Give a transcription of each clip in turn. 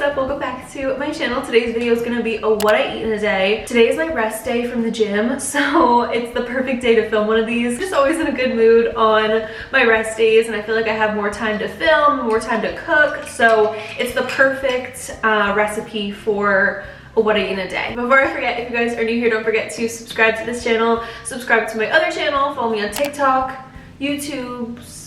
up? Welcome back to my channel. Today's video is going to be a what I eat in a day. Today is my rest day from the gym, so it's the perfect day to film one of these. I'm just always in a good mood on my rest days, and I feel like I have more time to film, more time to cook, so it's the perfect recipe for what I eat in a day. Before I forget, if you guys are new here, don't forget to subscribe to this channel, subscribe to my other channel, follow me on TikTok, YouTube's,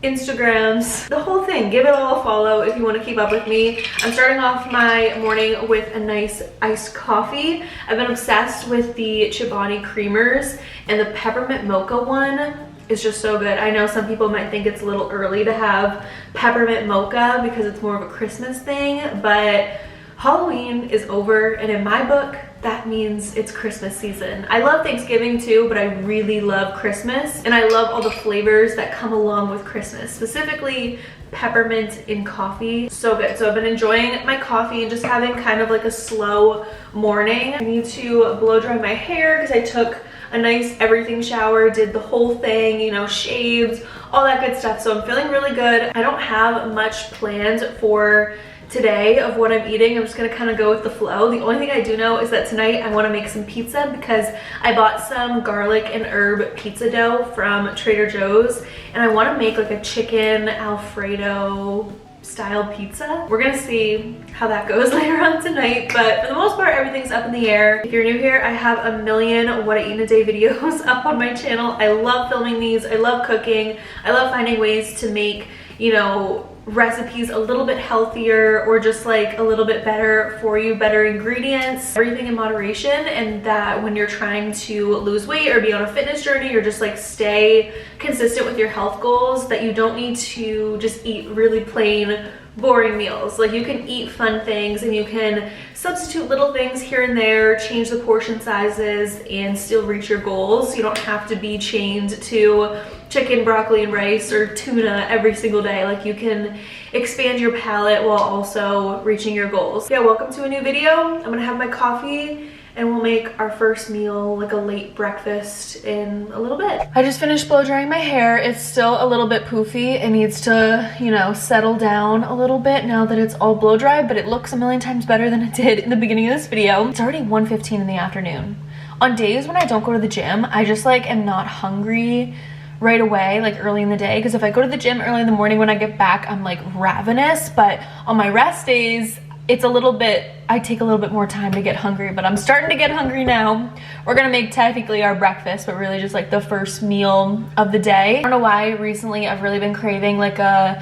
Instagrams, the whole thing. Give it all a follow if you want to keep up with me. I'm starting off my morning with a nice iced coffee. I've been obsessed with the Chobani creamers, and the peppermint mocha one is just so good. I know some people might think it's a little early to have peppermint mocha because it's more of a Christmas thing, but Halloween is over, and in my book, that means it's Christmas season. I love Thanksgiving too, but I really love Christmas, and I love all the flavors that come along with Christmas, specifically peppermint in coffee. So good. So I've been enjoying my coffee and just having kind of like a slow morning. I need to blow dry my hair because I took a nice everything shower, did the whole thing, you know, shaved, all that good stuff. So I'm feeling really good. I don't have much planned for today of what I'm eating. I'm just gonna kind of go with the flow. The only thing I do know is that tonight I want to make some pizza because I bought some garlic and herb pizza dough from Trader Joe's, and I want to make like a chicken Alfredo style pizza. We're gonna see how that goes later on tonight, but for the most part everything's up in the air. If you're new here, I have a million what I eat in a day videos up on my channel. I love filming these. I love cooking. I love finding ways to make, you know, recipes a little bit healthier or just like a little bit better for you, better ingredients, everything in moderation, and that when you're trying to lose weight or be on a fitness journey or just like stay consistent with your health goals, that you don't need to just eat really plain boring meals. Like, you can eat fun things and you can substitute little things here and there, change the portion sizes, and still reach your goals. You don't have to be chained to chicken, broccoli, and rice or tuna every single day. Like, you can expand your palate while also reaching your goals. Yeah, welcome to a new video. I'm gonna have my coffee and we'll make our first meal, like a late breakfast, in a little bit. I just finished blow drying my hair. It's still a little bit poofy. It needs to, you know, settle down a little bit now that it's all blow dry, but it looks a million times better than it did in the beginning of this video. It's already 1:15 in the afternoon. On days when I don't go to the gym, I just like am not hungry right away, like early in the day, because if I go to the gym early in the morning, when I get back, I'm like ravenous. But on my rest days, it's a little bit, I take a little bit more time to get hungry, but I'm starting to get hungry now. We're gonna make technically our breakfast, but really just like the first meal of the day. I don't know why recently I've really been craving like a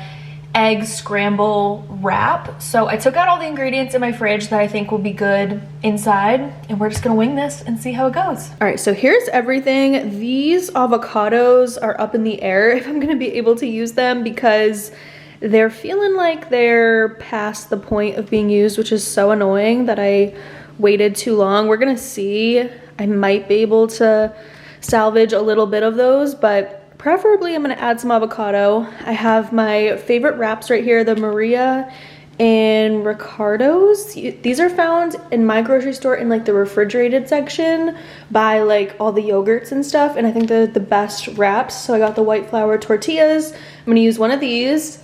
egg scramble wrap. So I took out all the ingredients in my fridge that I think will be good inside, and we're just gonna wing this and see how it goes. All right, so here's everything. These avocados are up in the air if I'm gonna be able to use them, because they're feeling like they're past the point of being used, which is so annoying that I waited too long. We're gonna see. I might be able to salvage a little bit of those, but preferably I'm gonna add some avocado. I have my favorite wraps right here, the Maria and Ricardo's. These are found in my grocery store in like the refrigerated section by like all the yogurts and stuff, and I think they're the best wraps. So I got the white flour tortillas. I'm gonna use one of these.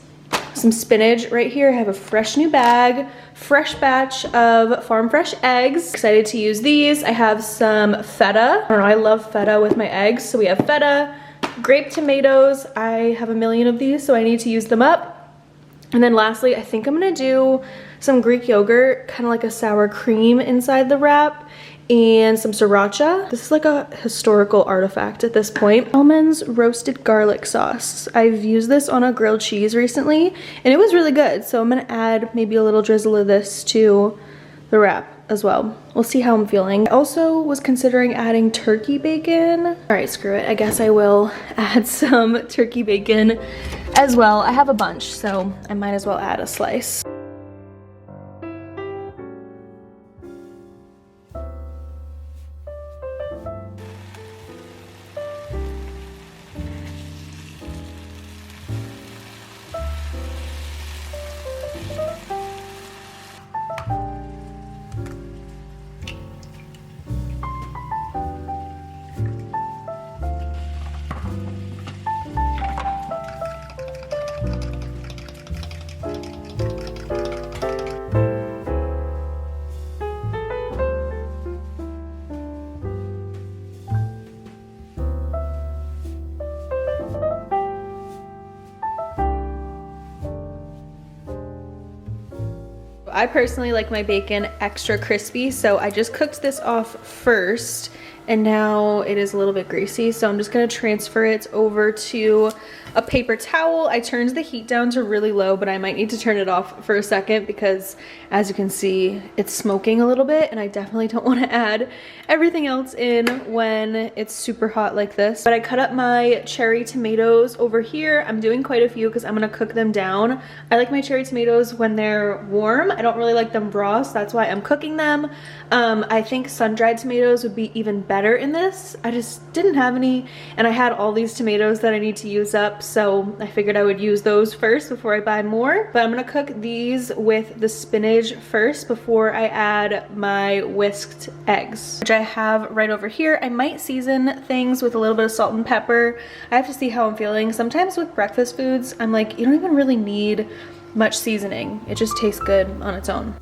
Some spinach right here. I have a fresh new bag, fresh batch of farm fresh eggs. Excited to use these. I have some feta. I don't know, I love feta with my eggs. So we have feta, grape tomatoes. I have a million of these, so I need to use them up. And then lastly, I think I'm gonna do some Greek yogurt, kind of like a sour cream inside the wrap, and some sriracha. This is like a historical artifact at this point. Almonds roasted garlic sauce. I've used this on a grilled cheese recently, and it was really good. So I'm gonna add maybe a little drizzle of this to the wrap as well. We'll see how I'm feeling. I also was considering adding turkey bacon. All right, screw it. I guess I will add some turkey bacon as well. I have a bunch, so I might as well add a slice. I personally like my bacon extra crispy, so I just cooked this off first, and now it is a little bit greasy, so I'm just gonna transfer it over to a paper towel. I turned the heat down to really low, but I might need to turn it off for a second because, as you can see, it's smoking a little bit, and I definitely don't want to add everything else in when it's super hot like this. But I cut up my cherry tomatoes over here. I'm doing quite a few because I'm gonna cook them down. I like my cherry tomatoes when they're warm. I don't really like them raw, so that's why I'm cooking them. I think sun-dried tomatoes would be even better in this. I just didn't have any, and I had all these tomatoes that I need to use up, so I figured I would use those first before I buy more. But I'm gonna cook these with the spinach first before I add my whisked eggs, which I have right over here. I might season things with a little bit of salt and pepper. I have to see how I'm feeling. Sometimes with breakfast foods, I'm like, you don't even really need much seasoning. It just tastes good on its own.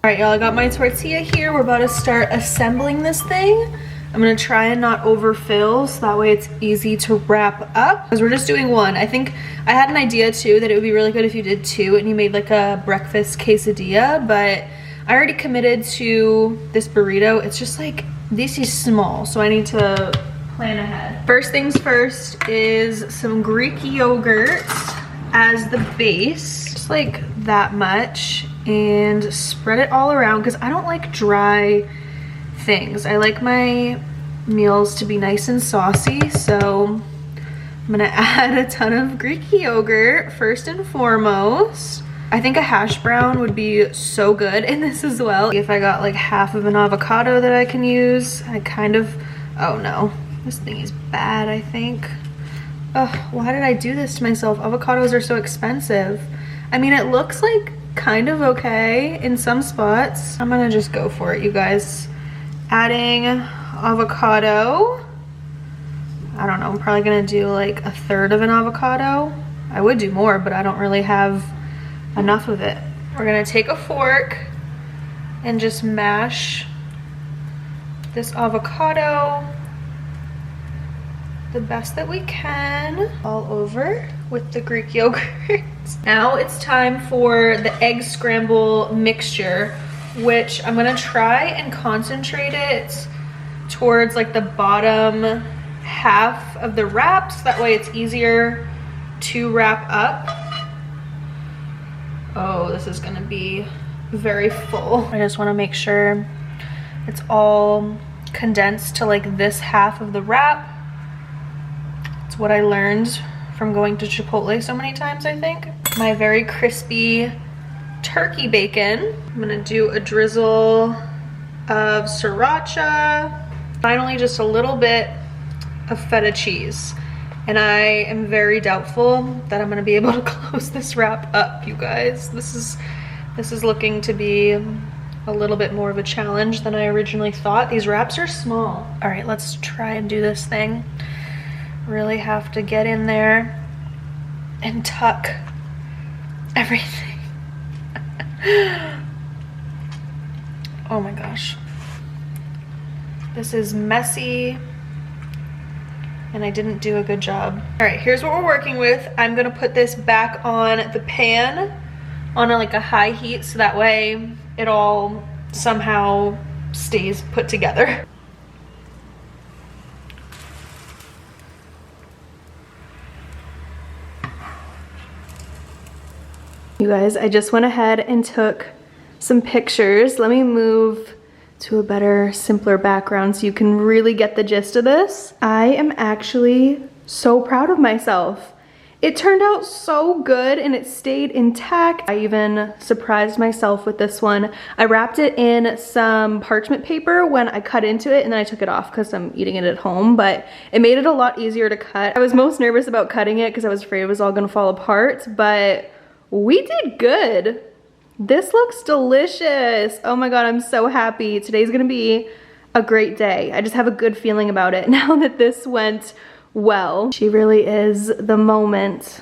All right, y'all, I got my tortilla here. We're about to start assembling this thing. I'm gonna try and not overfill so that way it's easy to wrap up, because we're just doing one. I think I had an idea too that it would be really good if you did two and you made like a breakfast quesadilla, but I already committed to this burrito. It's just like, this is small, so I need to plan ahead. First things first is some Greek yogurt as the base, just like that much, and spread it all around because I don't like dry things. I like my meals to be nice and saucy, so I'm gonna add a ton of Greek yogurt first and foremost. I think a hash brown would be so good in this as well. If I got like half of an avocado that I can use, I kind of, oh no, this thing is bad, I think. Ugh, why did I do this to myself? Avocados are so expensive. I mean, it looks like kind of okay in some spots. I'm gonna just go for it, you guys. Adding avocado. I don't know, I'm probably gonna do like a third of an avocado. I would do more, but I don't really have enough of it. We're gonna take a fork and just mash this avocado the best that we can all over with the Greek yogurt. Now it's time for the egg scramble mixture, which I'm gonna try and concentrate it towards like the bottom half of the wraps. That way it's easier to wrap up. Oh, this is gonna be very full. I just wanna make sure it's all condensed to like this half of the wrap. It's what I learned from going to Chipotle so many times, I think. My very crispy turkey bacon. I'm gonna do a drizzle of sriracha. Finally, just a little bit of feta cheese. And I am very doubtful that I'm gonna be able to close this wrap up, you guys. This is looking to be a little bit more of a challenge than I originally thought. These wraps are small. All right, let's try and do this thing. Really have to get in there and tuck everything. Oh my gosh. This is messy and I didn't do a good job. All right, here's what we're working with. I'm gonna put this back on the pan on like a high heat so that way it all somehow stays put together. You guys, I just went ahead and took some pictures. Let me move to a better, simpler background so you can really get the gist of this. I am actually so proud of myself. It turned out so good and it stayed intact. I even surprised myself with this one. I wrapped it in some parchment paper when I cut into it, and then I took it off because I'm eating it at home, but it made it a lot easier to cut. I was most nervous about cutting it because I was afraid it was all gonna fall apart, but we did good. This looks delicious. Oh my God, I'm so happy. Today's gonna be a great day. I just have a good feeling about it now that this went well. She really is the moment.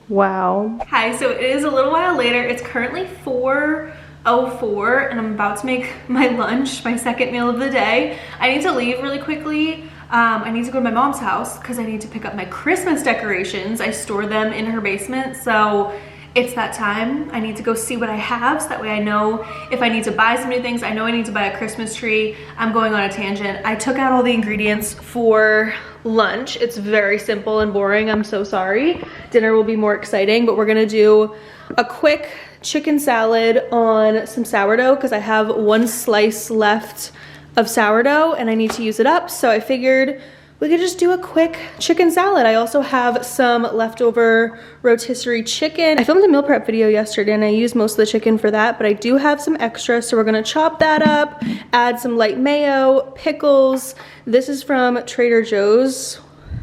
Wow. Hi, so it is a little while later. It's currently 4:04 and I'm about to make my lunch, my second meal of the day. I need to leave really quickly. I need to go to my mom's house because I need to pick up my Christmas decorations. I store them in her basement, so it's that time. I need to go see what I have so that way I know if I need to buy some new things. I know I need to buy a Christmas tree. I'm going on a tangent. I took out all the ingredients for lunch. It's very simple and boring. I'm so sorry. Dinner will be more exciting, but we're gonna do a quick chicken salad on some sourdough because I have one slice left of sourdough and I need to use it up. So I figured we could just do a quick chicken salad. I also have some leftover rotisserie chicken. I filmed a meal prep video yesterday and I used most of the chicken for that, but I do have some extra, so we're gonna chop that up, add some light mayo, pickles. This is from Trader Joe's,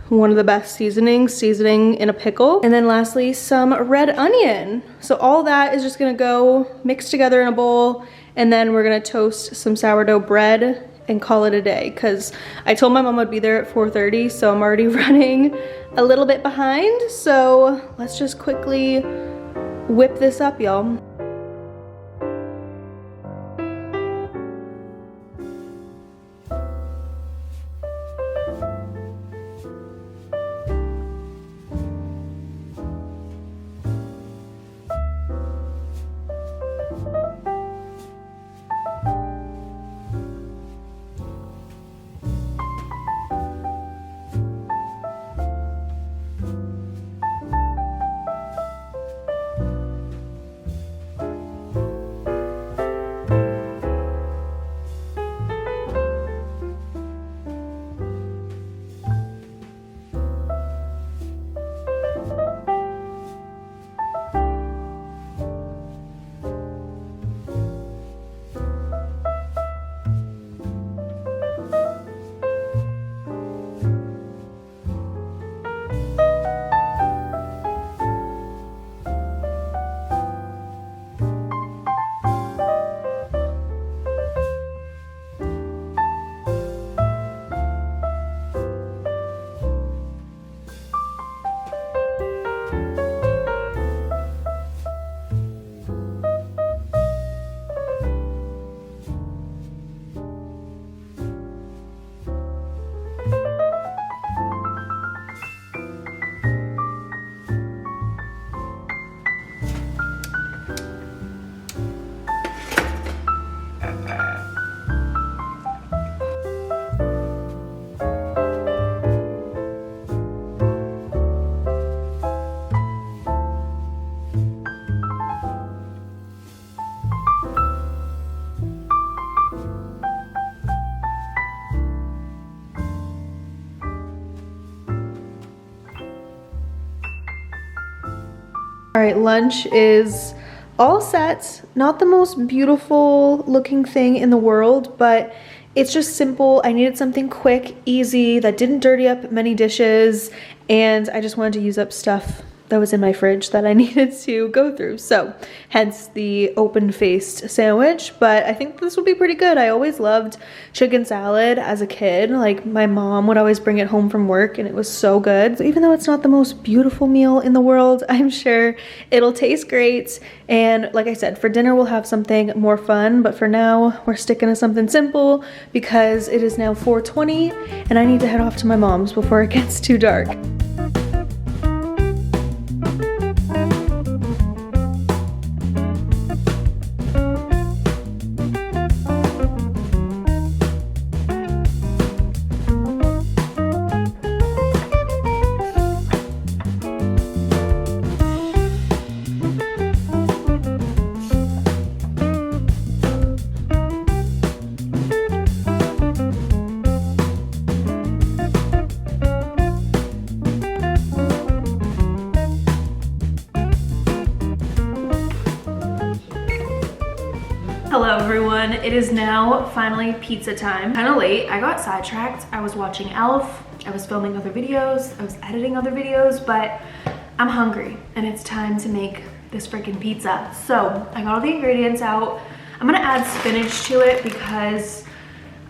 one of the best seasoning in a pickle. And then lastly, some red onion. So all that is just gonna go mixed together in a bowl, and then we're gonna toast some sourdough bread and call it a day, because I told my mom I'd be there at 4:30, so I'm already running a little bit behind. So let's just quickly whip this up, y'all. All right, lunch is all set. Not the most beautiful looking thing in the world, but it's just simple. I needed something quick, easy, that didn't dirty up many dishes, and I just wanted to use up stuff that was in my fridge that I needed to go through. So hence the open-faced sandwich, but I think this will be pretty good. I always loved chicken salad as a kid. Like, my mom would always bring it home from work and it was so good. So even though it's not the most beautiful meal in the world, I'm sure it'll taste great. And like I said, for dinner we'll have something more fun, but for now we're sticking to something simple because it is now 4:20 and I need to head off to my mom's before it gets too dark. Hello everyone, it is now finally pizza time. Kind of late, I got sidetracked. I was watching Elf, I was filming other videos, I was editing other videos, but I'm hungry and it's time to make this freaking pizza. So I got all the ingredients out. I'm gonna add spinach to it because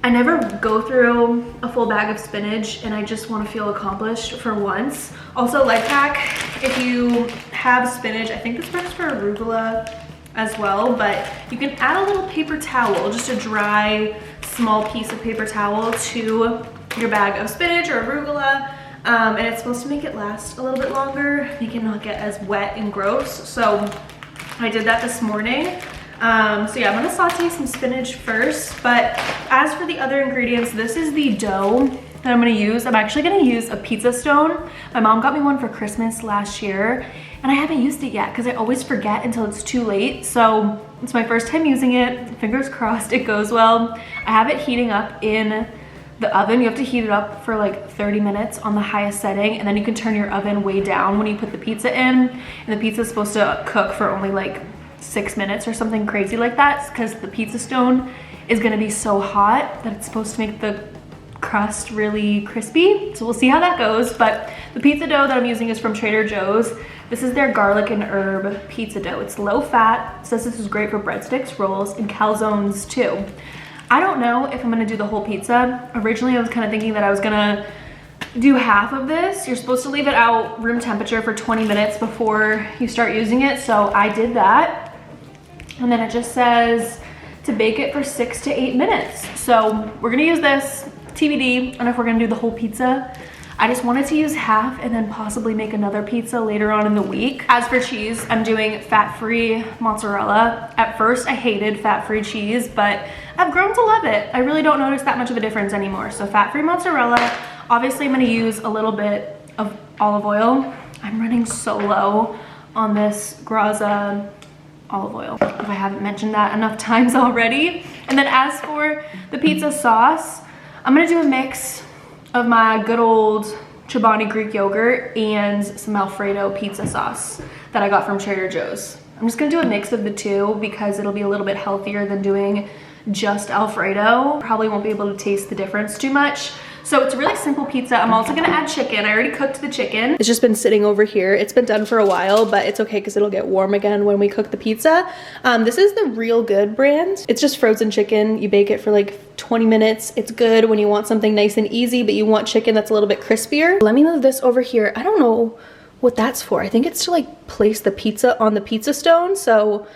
I never go through a full bag of spinach and I just want to feel accomplished for once. Also, life hack, if you have spinach, I think this works for arugula as well, but you can add a little paper towel, just a dry small piece of paper towel to your bag of spinach or arugula, and it's supposed to make it last a little bit longer, make it not get as wet and gross. So I did that this morning. So yeah, I'm gonna saute some spinach first, but as for the other ingredients, this is the dough that I'm gonna use. I'm actually gonna use a pizza stone. My mom got me one for Christmas last year, and I haven't used it yet because I always forget until it's too late. So it's my first time using it. Fingers crossed it goes well. I have it heating up in the oven. You have to heat it up for like 30 minutes on the highest setting, and then you can turn your oven way down when you put the pizza in. And the pizza is supposed to cook for only like 6 minutes or something crazy like that, because the pizza stone is gonna be so hot that it's supposed to make the crust really crispy. So we'll see how that goes. But the pizza dough that I'm using is from Trader Joe's. This is their garlic and herb pizza dough. It's low fat. It says this is great for breadsticks, rolls, and calzones too. I don't know if I'm gonna do the whole pizza. Originally, I was kind of thinking that I was gonna do half of this. You're supposed to leave it out room temperature for 20 minutes before you start using it. So I did that. And then it just says to bake it for 6 to 8 minutes. So we're gonna use this, TBD, and if we're gonna do the whole pizza. I just wanted to use half and then possibly make another pizza later on in the week. As for cheese, I'm doing fat-free mozzarella. At first, I hated fat-free cheese, but I've grown to love it. I really don't notice that much of a difference anymore. So fat-free mozzarella. Obviously, I'm gonna use a little bit of olive oil. I'm running so low on this Graza olive oil, if I haven't mentioned that enough times already. And then as for the pizza sauce, I'm gonna do a mix of my good old Chobani Greek yogurt and some Alfredo pizza sauce that I got from Trader Joe's. I'm just gonna do a mix of the two because it'll be a little bit healthier than doing just Alfredo. Probably won't be able to taste the difference too much. So it's a really simple pizza. I'm also gonna add chicken. I already cooked the chicken. It's just been sitting over here. It's been done for a while, but it's okay because it'll get warm again when we cook the pizza. This is the Real Good brand. It's just frozen chicken. You bake it for like 20 minutes. It's good when you want something nice and easy, but you want chicken that's a little bit crispier. Let me move this over here. I don't know what that's for. I think it's to like place the pizza on the pizza stone. So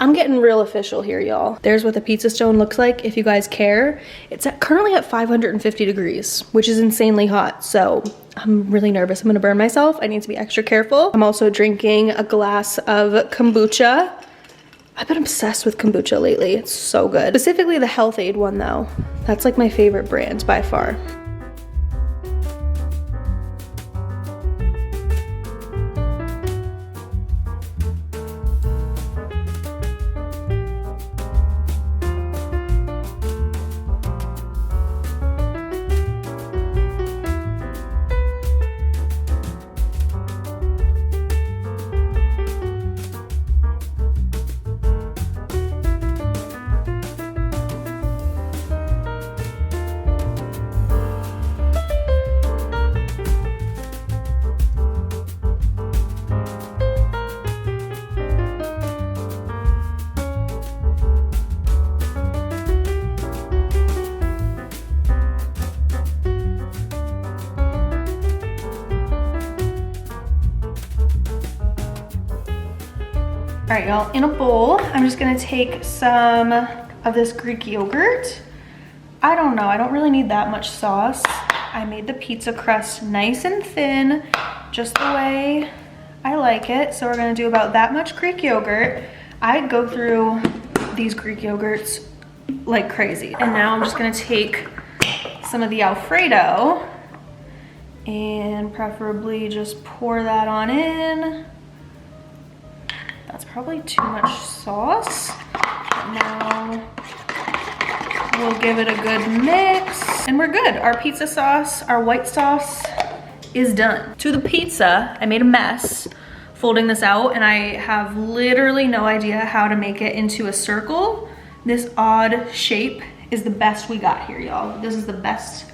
I'm getting real official here, y'all. There's what the pizza stone looks like if you guys care. It's currently at 550 degrees, which is insanely hot. So I'm really nervous I'm gonna burn myself. I need to be extra careful. I'm also drinking a glass of kombucha. I've been obsessed with kombucha lately. It's so good. Specifically the Health Aid one though. That's like my favorite brand by far. All right, y'all, in a bowl, I'm just gonna take some of this Greek yogurt. I don't know, I don't really need that much sauce. I made the pizza crust nice and thin, just the way I like it. So we're gonna do about that much Greek yogurt. I go through these Greek yogurts like crazy. And now I'm just gonna take some of the Alfredo and preferably just pour that on in. That's probably too much sauce. But now we'll give it a good mix and we're good. Our pizza sauce, our white sauce is done. To the pizza, I made a mess folding this out and I have literally no idea how to make it into a circle. this odd shape is the best we got here, y'all. This is the best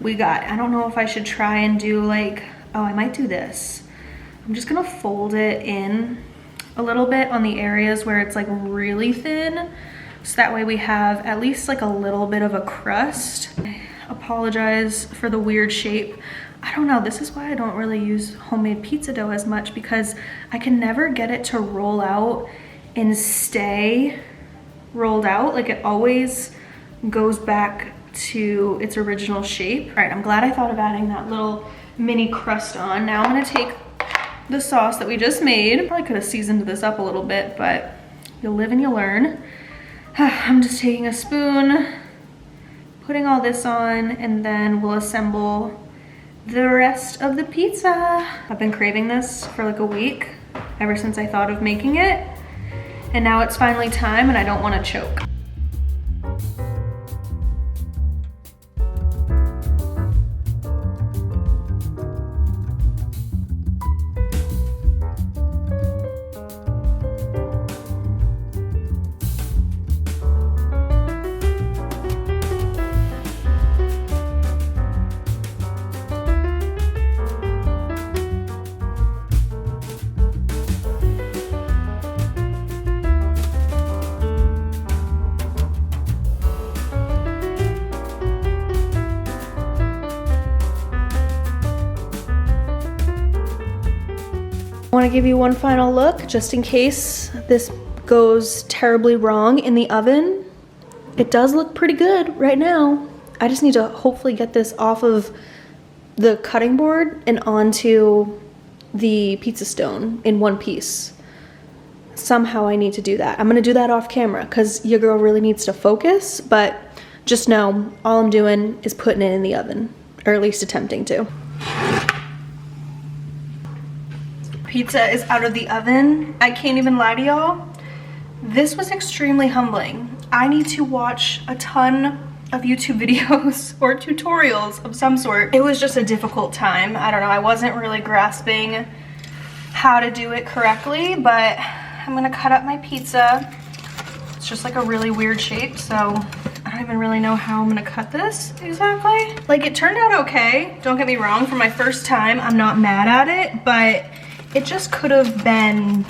we got. I don't know if I should try and do like, oh, I might do this. I'm just gonna fold it in a little bit on the areas where it's like really thin, so that way we have at least like a little bit of a crust. I apologize for the weird shape. I don't know, this is why I don't really use homemade pizza dough as much, because I can never get it to roll out and stay rolled out. Like it always goes back to its original shape. All right, I'm glad I thought of adding that little mini crust on. Now I'm gonna take the sauce that we just made. Probably could have seasoned this up a little bit, but you'll live and you learn. I'm just taking a spoon, putting all this on, and then we'll assemble the rest of the pizza. I've been craving this for like a week, ever since I thought of making it. And now it's finally time, and I don't want to choke. I want to give you one final look just in case this goes terribly wrong in the oven. It does look pretty good right now. I just need to hopefully get this off of the cutting board and onto the pizza stone in one piece. Somehow I need to do that. I'm gonna do that off camera because your girl really needs to focus, but just know all I'm doing is putting it in the oven, or at least attempting to. Pizza is out of the oven. I can't even lie to y'all. This was extremely humbling. I need to watch a ton of YouTube videos or tutorials of some sort. It was just a difficult time. I don't know, I wasn't really grasping how to do it correctly, but I'm gonna cut up my pizza. It's just like a really weird shape, so I don't even really know how I'm gonna cut this exactly. Like, it turned out okay, don't get me wrong. For my first time, I'm not mad at it, but it just could have been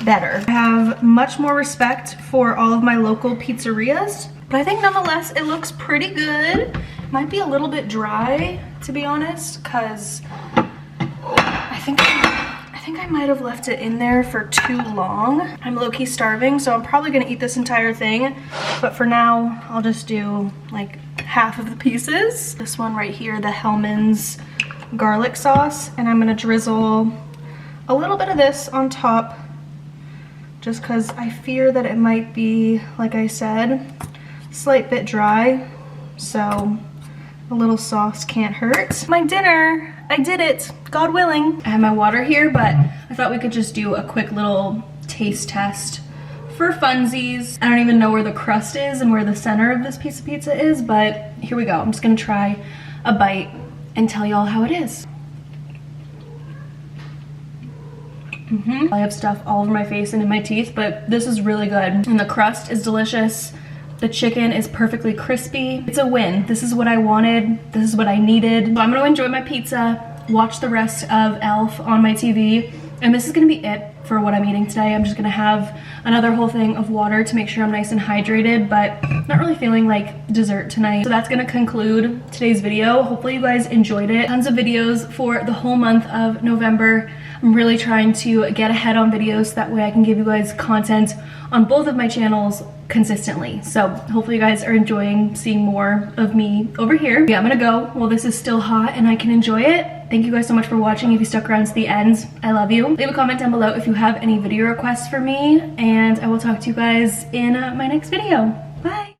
better. I have much more respect for all of my local pizzerias, but I think nonetheless it looks pretty good. Might be a little bit dry, to be honest, because I think I might have left it in there for too long. I'm low-key starving, so I'm probably gonna eat this entire thing, but for now I'll just do like half of the pieces. This one right here, the Hellmann's garlic sauce, and I'm gonna drizzle a little bit of this on top, just because I fear that it might be, like I said, a slight bit dry, so a little sauce can't hurt. My dinner, I did it, God willing. I have my water here, but I thought we could just do a quick little taste test for funsies. I don't even know where the crust is and where the center of this piece of pizza is, but here we go. I'm just gonna try a bite and tell y'all how it is. I have stuff all over my face and in my teeth, but this is really good. And the crust is delicious. The chicken is perfectly crispy. It's a win. This is what I wanted. This is what I needed. So I'm gonna enjoy my pizza, watch the rest of Elf on my TV, and this is gonna be it for what I'm eating today. I'm just gonna have another whole thing of water to make sure I'm nice and hydrated, but not really feeling like dessert tonight. So that's gonna conclude today's video. Hopefully you guys enjoyed it. Tons of videos for the whole month of November. I'm really trying to get ahead on videos so that way I can give you guys content on both of my channels consistently. So hopefully you guys are enjoying seeing more of me over here. Yeah, I'm gonna go while this is still hot and I can enjoy it. Thank you guys so much for watching. If you stuck around to the end, I love you. Leave a comment down below if you have any video requests for me, and I will talk to you guys in my next video. Bye.